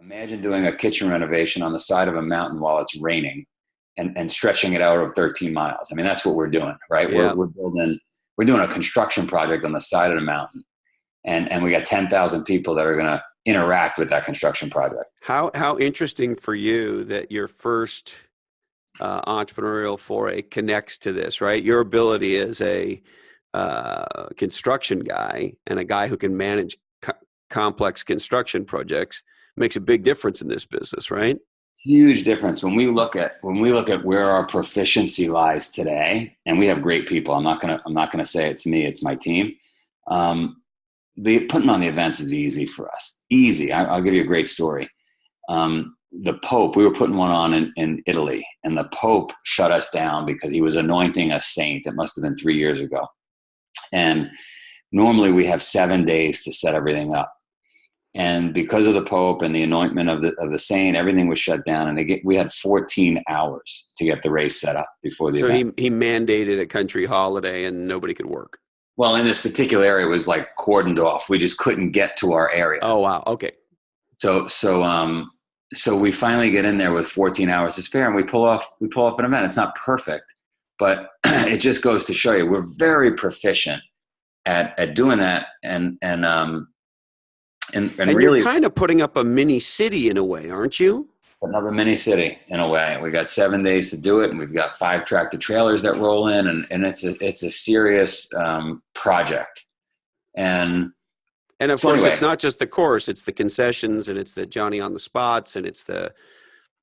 Imagine doing a kitchen renovation on the side of a mountain while it's raining and stretching it out over 13 miles. I mean, that's what we're doing, right? Yeah. We're doing a construction project on the side of the mountain, and we got 10,000 people that are going to interact with that construction project. How interesting for you that your first entrepreneurial foray connects to this, right? Your ability as a construction guy and a guy who can manage complex construction projects makes a big difference in this business, right? Huge difference when we look at where our proficiency lies today, and we have great people. I'm not gonna say it's me, it's my team. Putting on the events is easy for us. Easy. I'll give you a great story. The Pope, we were putting one on in Italy, and the Pope shut us down because he was anointing a saint. It must have been 3 years ago. And normally we have 7 days to set everything up. And because of the Pope and the anointment of the saint, everything was shut down. And we had 14 hours to get the race set up before the event. So he mandated a country holiday and nobody could work. Well, in this particular area, it was like cordoned off. We just couldn't get to our area. Oh, wow. Okay. So we finally get in there with 14 hours to spare, and we pull off an event. It's not perfect, but it just goes to show you we're very proficient at doing that, and really you're kind of putting up a mini city in a way, aren't you? Another mini city in a way. We got 7 days to do it, and we've got 5 tractor trailers that roll in, and it's a serious project. And of course, it's not just the course; it's the concessions, and it's the Johnny on the spots, and it's the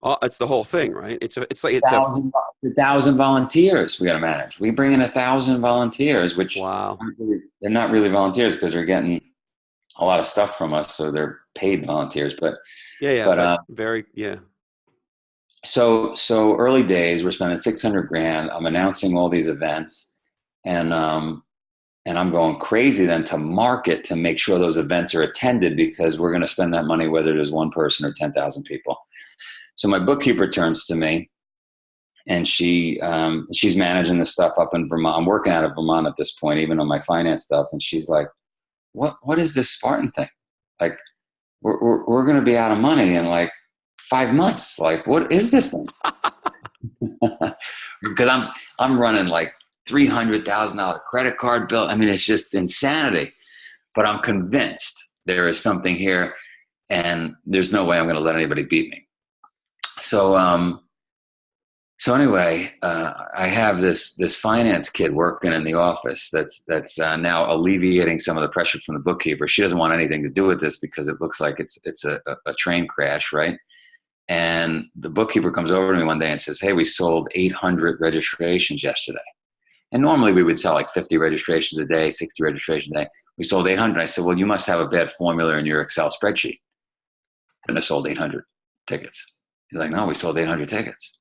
whole thing, right? It's 1,000 volunteers we got to manage. We bring in 1,000 volunteers, which wow, they're not really volunteers because they're getting a lot of stuff from us, so they're paid volunteers. But So early days, we're spending $600,000. I'm announcing all these events, and I'm going crazy then to market to make sure those events are attended, because we're going to spend that money whether there's one person or 10,000 people. So my bookkeeper turns to me, and she's managing this stuff up in Vermont. I'm working out of Vermont at this point, even on my finance stuff, and she's like, "What is this Spartan thing? Like, we're going to be out of money in like 5 months. Like, what is this thing?" Because I'm running like $300,000 credit card bill. I mean, it's just insanity. But I'm convinced there is something here, and there's no way I'm going to let anybody beat me. So anyway, I have this finance kid working in the office that's now alleviating some of the pressure from the bookkeeper. She doesn't want anything to do with this because it looks like it's a train crash, right? And the bookkeeper comes over to me one day and says, "Hey, we sold 800 registrations yesterday." And normally we would sell like 50 registrations a day, 60 registrations a day. We sold 800. I said, "Well, you must have a bad formula in your Excel spreadsheet." And I sold 800 tickets. He's like, "No, we sold 800 tickets."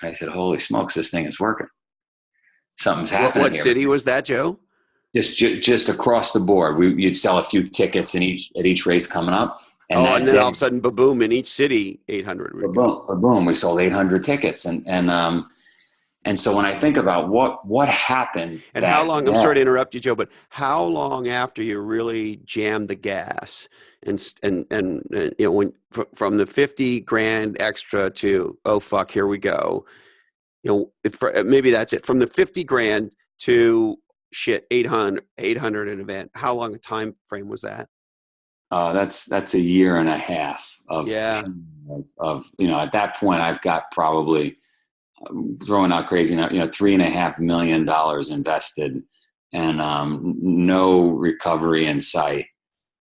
And I said, "Holy smokes, this thing is working. Something's happening." What city was that, Joe? Just across the board. You'd sell a few tickets at each race coming up. And then all of a sudden, boom, in each city, 800. Boom, we sold 800 tickets. And so when I think about what happened. And how long, I'm sorry to interrupt you, Joe, but how long after you really jammed the gas and when from the 50 grand extra to, oh, fuck, here we go. Maybe that's it. From the 50 grand to 800 an event. How long a time frame was that? That's a year and a half of at that point I've got probably throwing out crazy now, $3.5 million invested and no recovery in sight.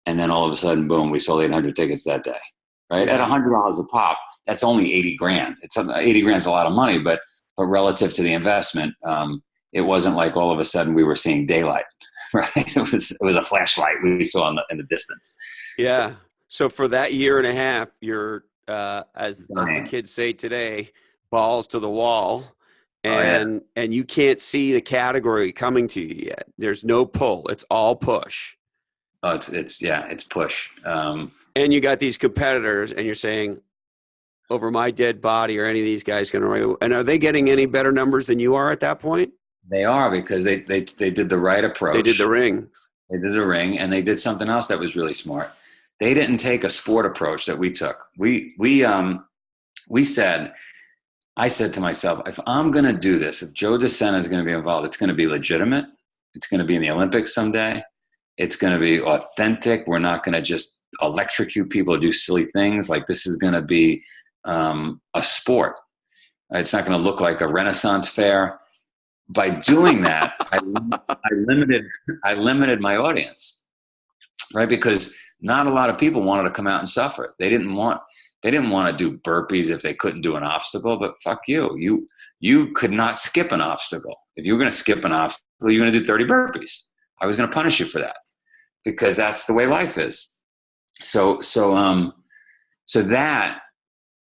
And then all of a sudden, boom, we sold 800 tickets that day, right? At $100 a pop, that's only 80 grand. 80 grand is a lot of money, but relative to the investment, it wasn't like all of a sudden we were seeing daylight, right? It was a flashlight we saw in the distance. Yeah. So for that year and a half, you're, as the kids say today, balls to the wall, and you can't see the category coming to you yet. There's no pull. It's all push. Oh, it's push. And you got these competitors, and you're saying, over my dead body, are any of these guys going to? And are they getting any better numbers than you are at that point? They are, because they did the right approach. They did the rings. They did the ring, and they did something else that was really smart. They didn't take a sport approach that we took. I said to myself, if I'm going to do this, if Joe DeSena is going to be involved, it's going to be legitimate. It's going to be in the Olympics someday. It's going to be authentic. We're not going to just electrocute people to do silly things. Like, this is going to be a sport. It's not going to look like a Renaissance fair. By doing that, I limited my audience, right? Because not a lot of people wanted to come out and suffer. They didn't want to do burpees if they couldn't do an obstacle. But fuck you, you could not skip an obstacle. If you were going to skip an obstacle, you're going to do 30 burpees. I was going to punish you for that, because that's the way life is. So that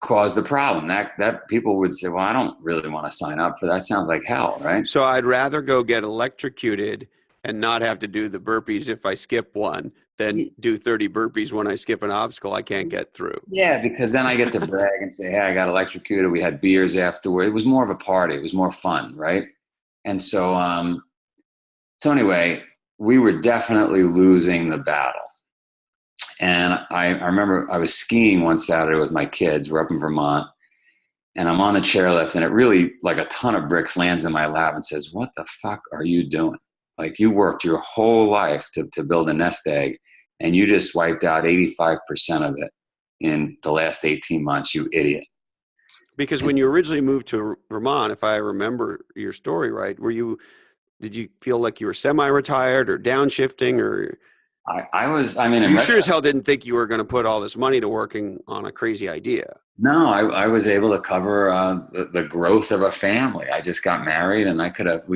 caused the problem. That people would say, well, I don't really want to sign up for that. Sounds like hell, right? So I'd rather go get electrocuted and not have to do the burpees if I skip one than do 30 burpees when I skip an obstacle I can't get through. Yeah, because then I get to brag and say, hey, I got electrocuted. We had beers afterward. It was more of a party. It was more fun, right? And so anyway, we were definitely losing the battle. And I remember I was skiing one Saturday with my kids. We're up in Vermont. And I'm on the chairlift, and it really, like a ton of bricks, lands in my lap and says, what the fuck are you doing? Like, you worked your whole life to build a nest egg, and you just wiped out 85% of it in the last 18 months, you idiot. Because when you originally moved to Vermont, if I remember your story right, did you feel like you were semi-retired or downshifting, or? You sure as hell didn't think you were going to put all this money to working on a crazy idea. No, I was able to cover the growth of a family. I just got married, and I could have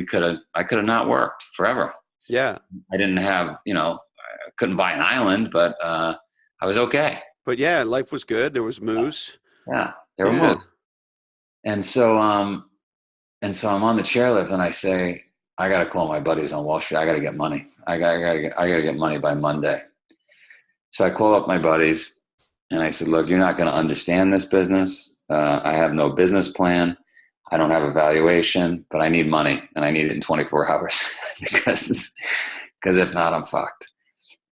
not worked forever. Yeah. I didn't have, I couldn't buy an island, but I was okay. But yeah, life was good. There was moose. Yeah, there were moose. And so I'm on the chairlift, and I say, I got to call my buddies on Wall Street. I got to get money. I got to get money by Monday. So I call up my buddies, and I said, look, you're not going to understand this business. I have no business plan. I don't have a valuation, but I need money, and I need it in 24 hours because if not, I'm fucked.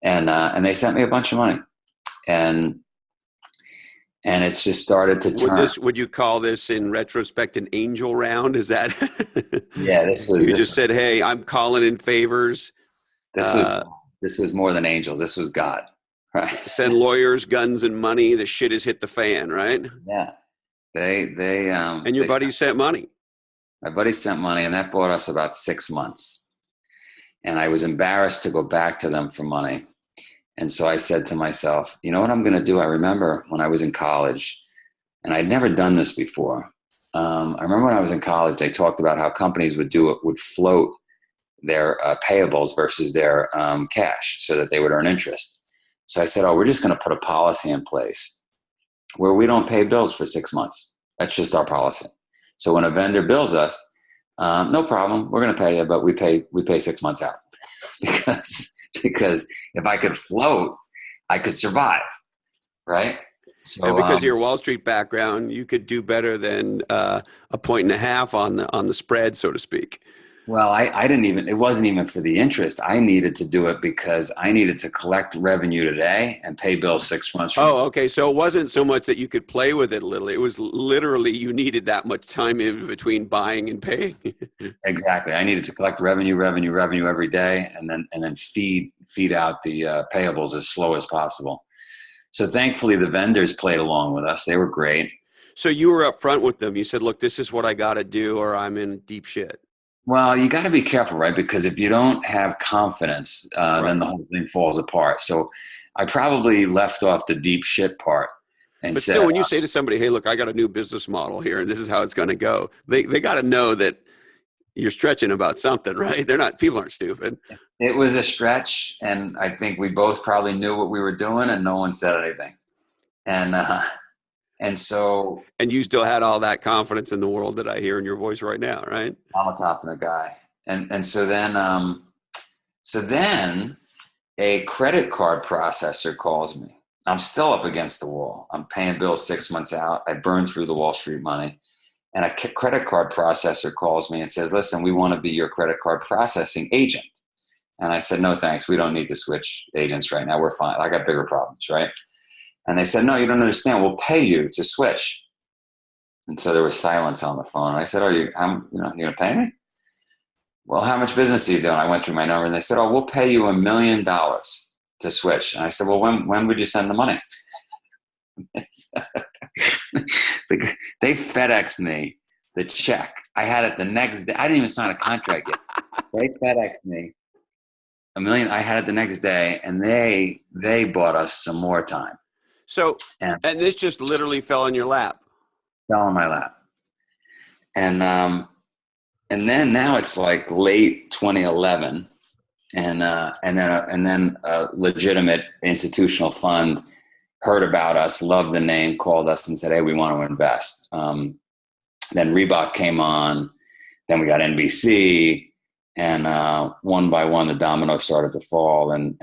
And they sent me a bunch of money, and it's just started to turn. Would you call this, in retrospect, an angel round? Is that? Yeah, you just said, hey, I'm calling in favors. This was more than angels. This was God. Right. Send lawyers, guns, and money. The shit has hit the fan, right? Yeah. And your buddies sent money. My buddies sent money, and that bought us about 6 months. And I was embarrassed to go back to them for money. And so I said to myself, you know what I'm going to do? I remember when I was in college, and I'd never done this before. I remember when I was in college, they talked about how companies would float their payables versus their cash so that they would earn interest. So I said, we're just going to put a policy in place where we don't pay bills for 6 months. That's just our policy. So when a vendor bills us, no problem, we're going to pay you, but we pay 6 months out because if I could float, I could survive, right? So, and because of your Wall Street background, you could do better than a 1.5 points on the spread, so to speak. Well, it wasn't even for the interest. I needed to do it because I needed to collect revenue today and pay bills 6 months from now. Okay. So it wasn't so much that you could play with it a little. It was literally you needed that much time in between buying and paying. Exactly. I needed to collect revenue every day, and then feed out the payables as slow as possible. So thankfully, the vendors played along with us. They were great. So you were upfront with them. You said, look, this is what I got to do, or I'm in deep shit. Well, you got to be careful, right? Because if you don't have confidence, right, then the whole thing falls apart. So I probably left off the deep shit part. But still, when you say to somebody, hey, look, I got a new business model here, and this is how it's going to go, they got to know that you're stretching about something, right? People aren't stupid. It was a stretch, and I think we both probably knew what we were doing, and no one said anything. And you still had all that confidence in the world that I hear in your voice right now, right? I'm a confident guy. And so then a credit card processor calls me. I'm still up against the wall. I'm paying bills 6 months out. I burned through the Wall Street money. And a credit card processor calls me and says, listen, we want to be your credit card processing agent. And I said, no, thanks. We don't need to switch agents right now. We're fine. I got bigger problems, right? And they said, no, you don't understand. We'll pay you to switch. And so there was silence on the phone. And I said, you going to pay me? Well, how much business are you doing? I went through my number and they said, oh, we'll pay you $1 million to switch. And I said, well, when would you send the money? They FedExed me the check. I had it the next day. I didn't even sign a contract yet. They FedExed me $1 million. I had it the next day, and they bought us some more time. So, and this just literally fell in your lap. Fell in my lap. And then now it's like late 2011, and then a legitimate institutional fund heard about us, loved the name, called us and said, hey, we want to invest. Then Reebok came on, then we got NBC, and one by one, the dominoes started to fall. And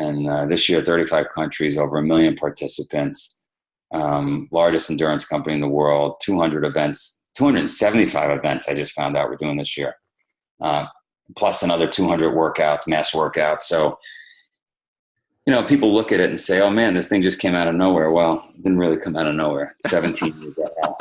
this year, 35 countries, over 1 million participants, largest endurance company in the world, 200 events, 275 events I just found out we're doing this year, plus another 200 workouts, mass workouts. So, people look at it and say, oh man, this thing just came out of nowhere. Well, it didn't really come out of nowhere. 17 years ago.